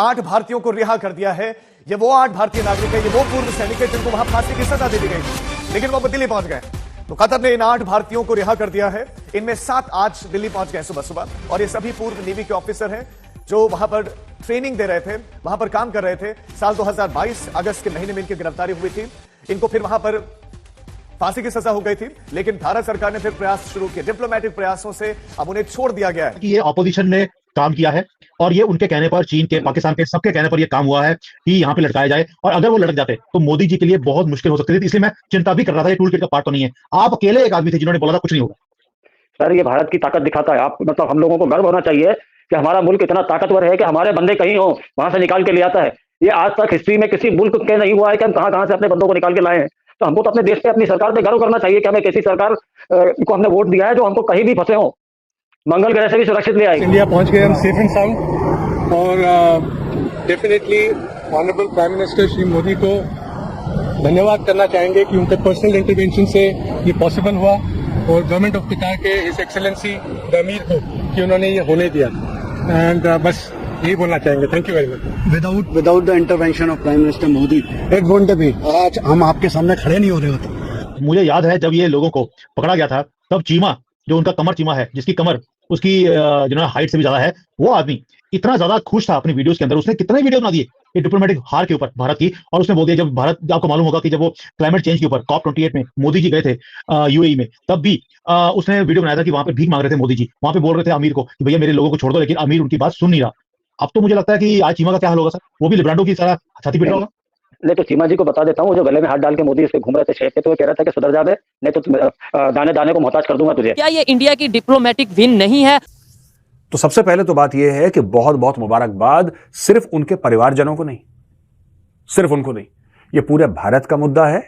8 भारतीयों को रिहा कर दिया है। ये वो 8 भारतीय नागरिक है, ये वो पूर्व सैनिक है जिनको वहां फांसी की सजा दे दी गई, लेकिन वो दिल्ली पहुंच गए। तो कतर ने इन 8 भारतीयों को रिहा कर दिया है। इनमें 7 आज दिल्ली पहुंच गए सुबह सुबह, और ये सभी पूर्व नेवी के ऑफिसर हैं जो वहां पर ट्रेनिंग दे रहे थे, वहां पर काम कर रहे थे। साल 2022 अगस्त के महीने में इनकी गिरफ्तारी हुई थी। इनको फिर वहां पर फांसी की सजा हो गई थी, लेकिन भारत सरकार ने फिर प्रयास शुरू किए। डिप्लोमेटिक प्रयासों से अब उन्हें छोड़ दिया गया है। कि ये ऑपोजिशन ने काम किया है और ये उनके कहने पर, चीन के, पाकिस्तान के, सबके कहने पर ये काम हुआ है कि यहाँ पे लटकाया जाए, और अगर वो लटक जाते तो मोदी जी के लिए बहुत मुश्किल हो सकती थी। इसलिए मैं चिंता भी कर रहा था, ये टूल किट का पार्ट तो नहीं है। आप अकेले एक आदमी थे जिन्होंने बोला था कुछ नहीं होगा। सर, ये भारत की ताकत दिखाता है। आप मतलब हम लोगों को गर्व होना चाहिए कि हमारा मुल्क इतना ताकतवर है कि हमारे बंदे कहीं हो वहां से निकाल के ले आता है। ये आज तक हिस्ट्री में किसी मुल्क के नहीं हुआ है कि हम कहां कहां से अपने बंदों को निकाल के लाए हैं। तो हमको तो अपने देश पे, अपनी सरकार पे गर्व करना चाहिए कि हमें कैसी सरकार को हमने वोट दिया है जो हमको कहीं भी फंसे हो मंगल ग्रह से भी सुरक्षित ले आएगी। इंडिया पहुंच गए हम सेफ एंड साउंड, और definitely honourable prime minister Shri Modi को धन्यवाद करना चाहेंगे कि उनके पर्सनल इंटरवेंशन से ये पॉसिबल हुआ, और गवर्नमेंट ऑफ कतार के हिज एक्सेलेंसी द अमीर को कि उन्होंने ये होने दिया। एंड बस यही बोलना चाहेंगे। Thank you very much. Without the intervention of prime minister Modi it won't be, आज हम आपके सामने खड़े नहीं हो रहे होते। मुझे याद है जब ये लोगों को पकड़ा गया था, तब चीमा, जो उनका कमर चीमा है, जिसकी कमर उसकी जो हाइट से भी ज्यादा है, वो आदमी इतना ज्यादा खुश था अपनी वीडियोस के अंदर। उसने कितने वीडियो बना दिए ये डिप्लोमेटिक हार के ऊपर भारत की, और उसने बोल दिया जब भारत, आपको मालूम होगा कि जब वो क्लाइमेट चेंज के ऊपर COP28 में मोदी जी गए थे यूएई में, तब भी उसने वीडियो बनाया था कि वहां पे भीख मांग रहे थे मोदी जी। वहां पे बोल रहे थे अमीर को कि भैया मेरे लोगों को छोड़ दो, लेकिन अमीर उनकी बात सुन नहीं रहा। अब तो मुझे लगता है कि आज चीमा का क्या हाल होगा सर, वो भी लिब्रांडो की तरह छाती पीट रहा होगा। नहीं तो चीमा जी को बता देता हूँ, जो गले में हाथ डाल के मोदी इस पे घूम रहे थे शेर पे, तो वो कह रहा था कि सुधर जा बे, नहीं तो दाने दाने को मोहताज कर दूंगा तुझे। क्या ये इंडिया की डिप्लोमेटिक विन नहीं है? तो सबसे पहले तो बात यह है कि बहुत बहुत मुबारकबाद सिर्फ उनके परिवारजनों को नहीं, सिर्फ उनको नहीं, ये पूरे भारत का मुद्दा है।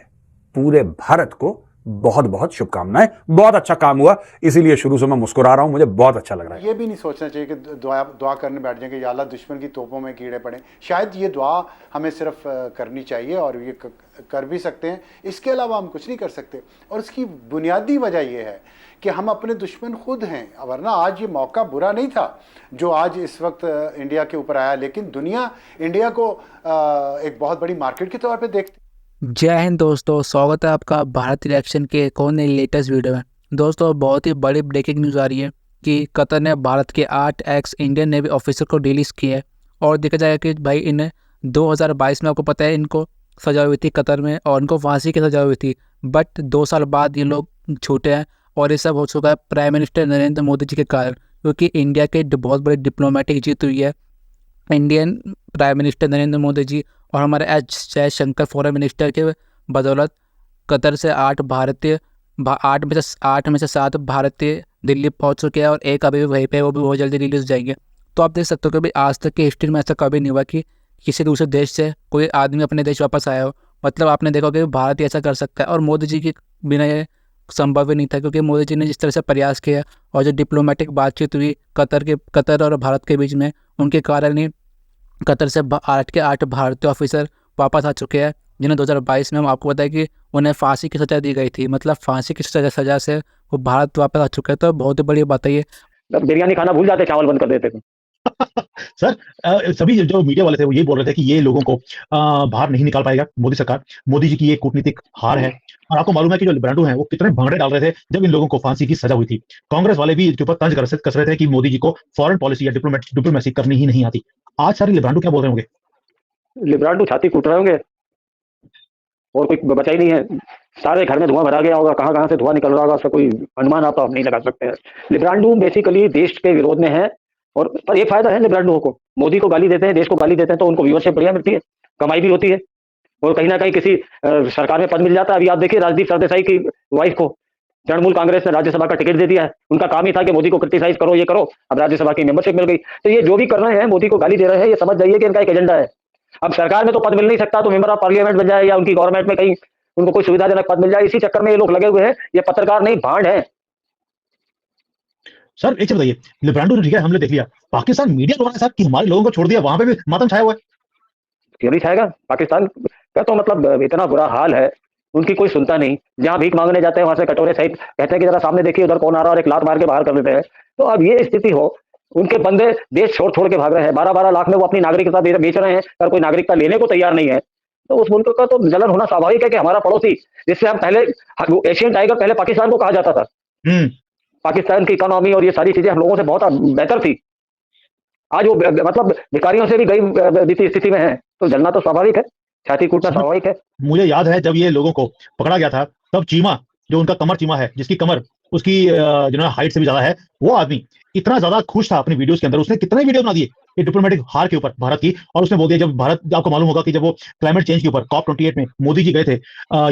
पूरे भारत को बहुत बहुत शुभकामनाएं। बहुत अच्छा काम हुआ, इसीलिए शुरू से मैं मुस्कुरा रहा हूं, मुझे बहुत अच्छा लग रहा है। ये भी नहीं सोचना चाहिए कि दुआ करने बैठ जाएंगे या अल्लाह दुश्मन की तोपों में कीड़े पड़े। शायद ये दुआ हमें सिर्फ करनी चाहिए, और ये कर भी सकते हैं। इसके अलावा हम कुछ नहीं कर सकते, और इसकी बुनियादी वजह यह है कि हम अपने दुश्मन खुद हैं। वरना आज ये मौका बुरा नहीं था जो आज इस वक्त इंडिया के ऊपर आया, लेकिन दुनिया इंडिया को एक बहुत बड़ी मार्केट के तौर पे देखती। जय हिंद दोस्तों, स्वागत है आपका भारत रिएक्शन के एक और नई लेटेस्ट वीडियो में। दोस्तों, बहुत ही बड़ी ब्रेकिंग न्यूज़ आ रही है कि कतर ने भारत के 8 एक्स इंडियन नेवी ऑफिसर को रिलीज़ किया है। और देखा जाएगा कि भाई इन्हें 2022 में, आपको पता है, इनको सजा हुई थी कतर में और इनको फांसी की सजा हुई थी। बट 2 साल बाद ये लोग छूटे हैं, और ये सब हो चुका है प्राइम मिनिस्टर नरेंद्र मोदी जी के कारण, क्योंकि इंडिया के बहुत बड़ी डिप्लोमेटिक जीत हुई है। Indian prime minister Narendra Modi ji और हमारे एच जयशंकर फॉरेन मिनिस्टर के बदौलत कतर से 8 में से 7 भारतीय दिल्ली पहुंच चुके हैं, और एक अभी भी वहीं पे, वो भी बहुत जल्दी रिलीज जाएंगे। तो आप देख सकते हो कि भाई आज तक की हिस्ट्री में ऐसा कभी नहीं हुआ कि किसी दूसरे देश से कोई आदमी अपने देश वापस आया हो। मतलब आपने देखा कि भारत ही ऐसा कर सकता है, और मोदी जी के बिना ये संभव ही नहीं था, क्योंकि मोदी जी ने जिस तरह से प्रयास किया और जो डिप्लोमेटिक बातचीत हुई कतर और भारत के बीच में, उनके कारण ही कतर से 8 भारतीय ऑफिसर वापस आ चुके हैं, जिन्हें 2022 में हम आपको बताया कि उन्हें फांसी की सजा दी गई थी। मतलब फांसी की सजा से वो भारत वापस आ चुके हैं। तो बहुत ही बड़ी बात है ये। बिरयानी खाना भूल जाते, चावल बंद कर देते थे। सर, सभी जो मीडिया वाले थे वो ये बोल रहे थे कि ये लोगों को बाहर नहीं निकाल पाएगा मोदी सरकार, मोदी जी की ये कूटनीतिक हार है। और आपको मालूम है कि जो लिब्रांडो हैं वो कितने भंगड़े डाल रहे थे जब इन लोगों को फांसी की सजा हुई थी। कांग्रेस वाले भी इसके ऊपर तंज कस रहे थे कि मोदी जी को फॉरेन पॉलिसी या डिप्लोमेसी करनी ही नहीं आती। आज सारे लिब्रांडो क्या बोल रहे होंगे? लिब्रांडो छाती कूट रहे होंगे, और कोई बचा ही नहीं है। सारे घर में धुआं भरा गया होगा, कहां कहां से धुआं निकल रहा होगा, उसका कोई अनुमान आप नहीं लगा सकते हैं। लिब्रांडो बेसिकली देश के विरोध में है, और पर ये फायदा है लिब्रांडो को, मोदी को गाली देते हैं, देश को गाली देते हैं, तो उनको व्यूअरशिप बढ़िया मिलती है, कमाई भी होती है, और कहीं ना कहीं किसी सरकार में पद मिल जाता है। अभी आप देखिए राजदीप सरदेसाई की वाइफ को तृणमूल कांग्रेस ने राज्यसभा का टिकट दे दिया है। उनका काम ही था कि मोदी को क्रिटिसाइज करो, ये करो, अब राज्यसभा की मेंबरशिप मिल गई। तो ये जो भी कर रहे हैं, मोदी को गाली दे रहे हैं, ये समझ जाइए कि इनका एक एजेंडा है। अब सरकार में तो पद मिल नहीं सकता, तो मेंबर ऑफ पार्लियामेंट बन जाए, या उनकी गवर्नमेंट में कहीं उनको कोई सुविधाजनक पद मिल जाए, इसी चक्कर में ये लोग लगे हुए हैं। ये पत्रकार नहीं, भांड है। सर एक चीज बताइए, लिब्रांडो ने ठीक है हमले देख लिया, पाकिस्तान मीडिया लोगों ने साथ कि हमारे लोगों को छोड़ दिया, वहां पे भी मातम छाया हुआ है। क्यों नहीं छाएगा? पाकिस्तान का तो मतलब इतना बुरा हाल है, उनकी कोई सुनता नहीं। जहां भीख मांगने जाते हैं वहां से कटोरे सहित कहते हैं कि जरा सामने देखिए उधर कौन आ रहा है, और एक लात मार के बाहर कर देते हैं। तो अब ये स्थिति हो उनके बंदे देश छोड़ छोड़ के भाग रहे हैं, 12-12 लाख में वो अपनी नागरिकता बेच रहे हैं, पर कोई नागरिकता लेने को तैयार नहीं है। तो उस मुल्क का तो जलन होना स्वाभाविक है कि हमारा पड़ोसी, जिससे हम पहले एशियन टाइगर पहले पाकिस्तान को कहा जाता था, पाकिस्तान की इकोनॉमी और ये सारी चीजें हम लोगों से बहुत बेहतर थी, आज वो मतलब भिखारियों से भी गई स्थिति में है, तो जलना तो स्वाभाविक है, छाती कूटना स्वाभाविक है। मुझे याद है जब ये लोगों को पकड़ा गया था, तब चीमा, जो उनका कमर चीमा है, जिसकी कमर उसकी हाइट से भी ज्यादा है, वो आदमी इतना ज्यादा खुश था अपनी वीडियोस के अंदर, उसने कितने वीडियो बना दिए ये डिप्लोमेटिक हार के ऊपर भारत की, और उसने बोल दिया जब भारत, आपको मालूम होगा कि जब वो क्लाइमेट चेंज के ऊपर COP28 में मोदी जी गए थे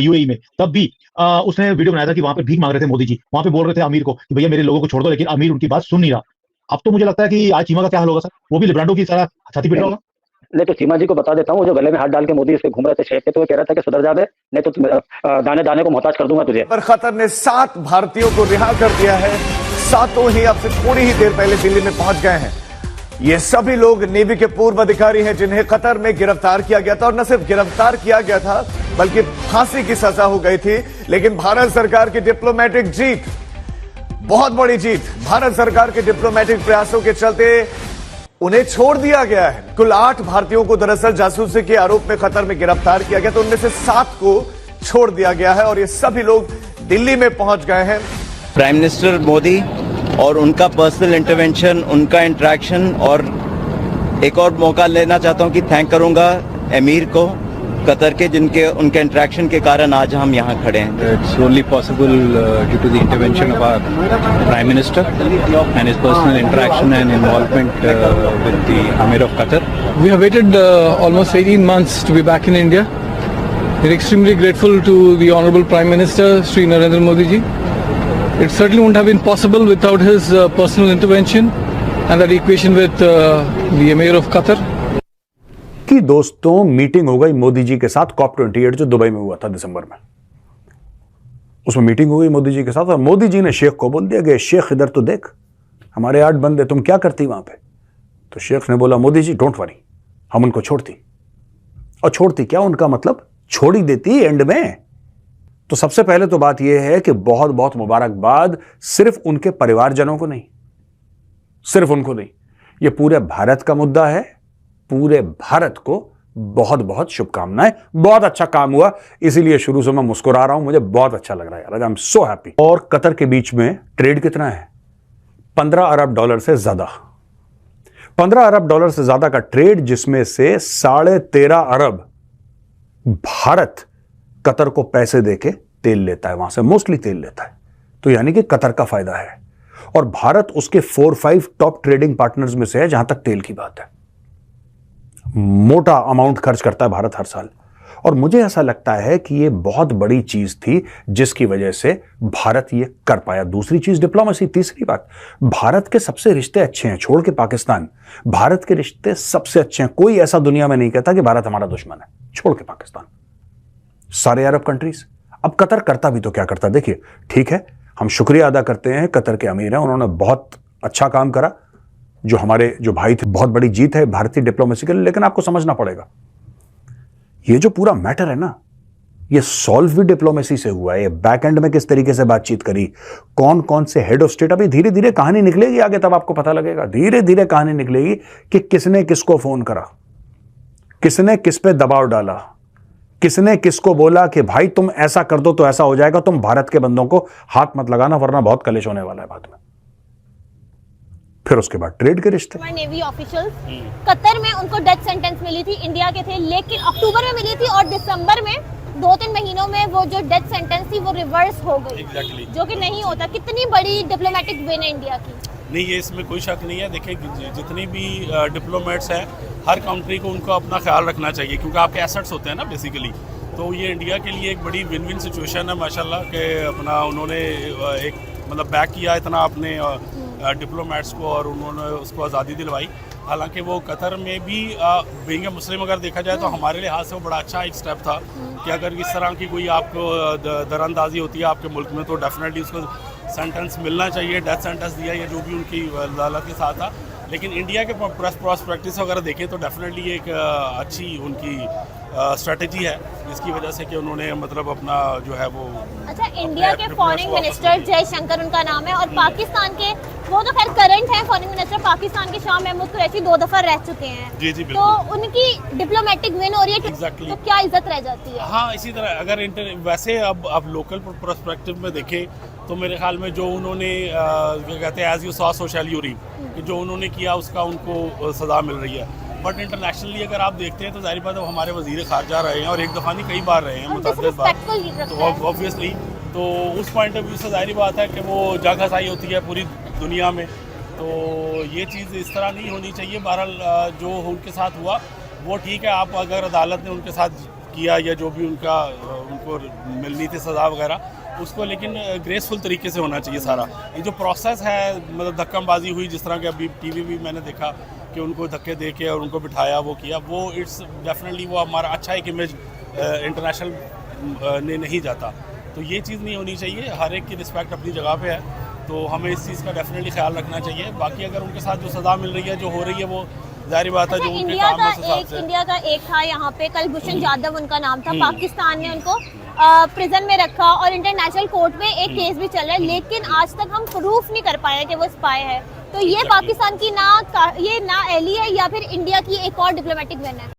यूएई में, तब भी उसने वीडियो बनाया था कि वहां पे भीख मांग रहे थे मोदी जी, वहां पे बोल रहे थे अमीर को कि भैया मेरे लोगों को छोड़ दो, लेकिन अमीर उनकी बात सुन नहीं रहा। अब तो मुझे लगता है कि आज चीमा का क्या हाल होगा सर, वो भी लिब्रांडो की तरह छाती पीट रहा होगा। नहीं तो चीमा जी को बता देता हूँ, जो गले में हाथ डाल के मोदी इस पे घूम रहे थे शेख के, तो वो कह रहा था कि सुधर जा बे, नहीं तो दाने दाने को मोहताज कर दूंगा तुझे। पर कतर ने 7 भारतीयों को रिहा कर दिया है, सातों ही अब से थोड़ी ही देर पहले दिल्ली में पहुंच गए हैं। ये सभी लोग नेवी के पूर्व अधिकारी हैं जिन्हें कतर में गिरफ्तार किया गया था, और न सिर्फ गिरफ्तार किया गया था बल्कि फांसी की सजा हो गई थी। लेकिन भारत सरकार की डिप्लोमेटिक जीत, बहुत बड़ी जीत, भारत सरकार के डिप्लोमेटिक प्रयासों के चलते उन्हें छोड़ दिया गया है। कुल 8 भारतीयों को दरअसल जासूसी के आरोप में कतर में गिरफ्तार किया गया, तो उनमें से 7 को छोड़ दिया गया है, और ये सभी लोग दिल्ली में पहुंच गए हैं। प्राइम मिनिस्टर मोदी और उनका पर्सनल इंटरवेंशन, उनका इंटरेक्शन, और एक और मौका लेना चाहता हूं कि थैंक करूंगा एमीर को कतर के, जिनके उनके इंटरेक्शन के कारण आज हम यहाँ खड़े हैं। It's only possible due to the intervention of our Prime Minister and his personal interaction and involvement with the Amir of Qatar. We have waited almost 18 months to be back in India. We're extremely grateful to the Honorable Prime Minister, Sri Narendra Modi ji. It certainly wouldn't have been possible without his personal intervention and that equation with the Amir of Qatar. कि दोस्तों meeting हो गई मोदी जी के साथ COP28 जो Dubai में हुआ था दिसंबर में, उसमें मीटिंग हो गई मोदी जी के साथ, और मोदी जी ने शेख को बोल दिया कि शेख इधर तो देख, हमारे 8 बंदे, तुम क्या करती वहां पे। तो शेख ने बोला मोदी जी डोंट वरी, हम उनको छोड़ती। और छोड़ती क्या, उनका मतलब छोड़ ही देती एंड में। तो सबसे पहले तो बात यह है कि बहुत बहुत मुबारकबाद सिर्फ उनके परिवारजनों को नहीं, सिर्फ उनको नहीं, यह पूरे भारत का मुद्दा है, पूरे भारत को बहुत बहुत शुभकामनाएं। बहुत अच्छा काम हुआ, इसीलिए शुरू से मैं मुस्कुरा रहा हूं, मुझे बहुत अच्छा लग रहा है यार, आई एम सो हैप्पी। और कतर के बीच में ट्रेड कितना है, $15 अरब से ज्यादा, $15 अरब से ज्यादा का ट्रेड, जिसमें से 13.5 अरब भारत कतर को पैसे देके तेल लेता है, वहां से मोस्टली तेल लेता है, तो यानी कि कतर का फायदा है। और भारत उसके 4-5 टॉप ट्रेडिंग पार्टनर्स में से है जहां तक तेल की बात है। मोटा अमाउंट खर्च करता है भारत हर साल, और मुझे ऐसा लगता है कि यह बहुत बड़ी चीज थी जिसकी वजह से भारत ये कर पाया। दूसरी चीज डिप्लोमेसी। तीसरी बात, भारत के सबसे रिश्ते अच्छे हैं, छोड़ के पाकिस्तान, भारत के रिश्ते सबसे अच्छे हैं। कोई ऐसा दुनिया में नहीं कहता कि भारत हमारा दुश्मन है, छोड़ के पाकिस्तान, सारे अरब कंट्रीज। अब कतर करता भी तो क्या करता, देखिए, ठीक है, हम शुक्रिया अदा करते हैं, कतर के अमीर हैं, उन्होंने बहुत अच्छा काम करा, जो हमारे जो भाई थे, बहुत बड़ी जीत है भारतीय डिप्लोमेसी के लिए। लेकिन आपको समझना पड़ेगा, ये जो पूरा मैटर है ना, ये सॉल्व भी डिप्लोमेसी से हुआ है। ये बैक एंड में किस तरीके से बातचीत करी, कौन कौन से हेड ऑफ स्टेट, अभी धीरे धीरे कहानी निकलेगी आगे, तब आपको पता लगेगा, धीरे धीरे कहानी निकलेगी कि किसने किसको फोन करा, किसने किस पे दबाव डाला, किसने किसको बोला कि भाई तुम ऐसा कर दो तो ऐसा हो जाएगा, तुम भारत के बंदों को हाथ मत लगाना वरना बहुत कलेश होने वाला है बाद में। फिर उसके बाद ट्रेड के रिश्ते। नेवी ऑफिशियल्स कतर में उनको डेथ सेंटेंस मिली थी, इंडिया के थे, लेकिन अक्टूबर में मिली थी और दिसंबर में 2-3 महीनों में वो जो डेथ सेंटेंस थी वो रिवर्स हो गई। जो कि नहीं होता। कितनी बड़ी डिप्लोमेटिक विन है इंडिया की। नहीं, ये इसमें कोई शक नहीं है। देखिए, जितनी भी डिप्लोमेट्स हैं, हर कंट्री को उनको अपना ख्याल रखना चाहिए, क्योंकि आपके एसेट्स होते हैं ना बेसिकली। तो ये इंडिया के लिए एक बड़ी विन विन सिचुएशन है माशाल्लाह, कि अपना उन्होंने एक मतलब बैक किया इतना अपने डिप्लोमेट्स को, और उन्होंने उसको आज़ादी दिलवाई। हालांकि वो कतर में भी बीइंग ए मुस्लिम अगर देखा जाए तो हमारे लिहाज से वो बड़ा अच्छा एक स्टेप था कि अगर इस तरह की कोई आपको दरअंदाजी होती है आपके मुल्क में, तो डेफिनेटली उसको सेंटेंस मिलना चाहिए। डेथ सेंटेंस दिया या जो भी उनकी अदालत के साथ था। लेकिन इंडिया के प्रॉस्पेक्टिव वगैरह देखें तो डेफिनेटली एक अच्छी उनकी स्ट्रेटजी है, जिसकी वजह से कि उन्होंने मतलब अपना जो है वो। अच्छा, इंडिया के फॉरेन मिनिस्टर जयशंकर उनका नाम है, और पाकिस्तान के वो तो खैर करंट है फॉरेन मिनिस्टर पाकिस्तान के शाह महमूद कुरैशी 2 दफा रह चुके हैं। जी जी तो बिल्कुल। उनकी डिप्लोमेटिक विन हो रही है Exactly. तो क्या इज्जत रह जाती है? हाँ इसी तरह अगर वैसे अब लोकल पर्सपेक्टिव में देखें तो मेरे ख्याल में जो उन्होंने क्या कहते हैं as you sow so shall you reap, कि जो उन्होंने किया उसका उनको सज़ा मिल रही है। बट इंटरनेशनली अगर आप देखते हैं तो जाहिर बात है हमारे वज़ीर ख़ारजा रहे हैं और एक दफ़ा नहीं कई बार रहे हैं, मुतअद्दिद बार, तो ऑब्वियसली तो उस पॉइंट ऑफ व्यू से जाहिर बात है कि वो जग हसाई होती है पूरी दुनिया में। तो ये चीज़ इस तरह नहीं होनी चाहिए। बहरहाल जो उनके साथ हुआ वो ठीक है, आप अगर अदालत ने उनके साथ किया या जो भी उनको मिलनी थी सज़ा वगैरह उसको, लेकिन ग्रेसफुल तरीके से होना चाहिए सारा। ये जो प्रोसेस है मतलब धक्काबाजी हुई जिस तरह के अभी टीवी भी मैंने देखा कि उनको धक्के दे के और उनको बिठाया वो किया, वो इट्स डेफिनेटली वो हमारा अच्छा एक इमेज इंटरनेशनल ने नहीं जाता। तो ये चीज़ नहीं होनी चाहिए। हर एक की रिस्पेक्ट अपनी जगह पे है, तो हमें इस चीज़ का डेफिनेटली ख्याल रखना चाहिए। बाकी अगर उनके साथ जो सज़ा मिल रही है जो हो रही है वो जाहिर बात है जो उनके काम है उस हिसाब से। इंडिया का एक था यहाँ पे कलभूषण जाधव उनका नाम था, पाकिस्तान ने उनको प्रिजन में रखा और इंटरनेशनल कोर्ट में एक केस भी चल रहा है, लेकिन आज तक हम प्रूफ नहीं कर पाए कि वो स्पाई है। तो ये पाकिस्तान की ना एली है या फिर इंडिया की एक और डिप्लोमेटिक विन है।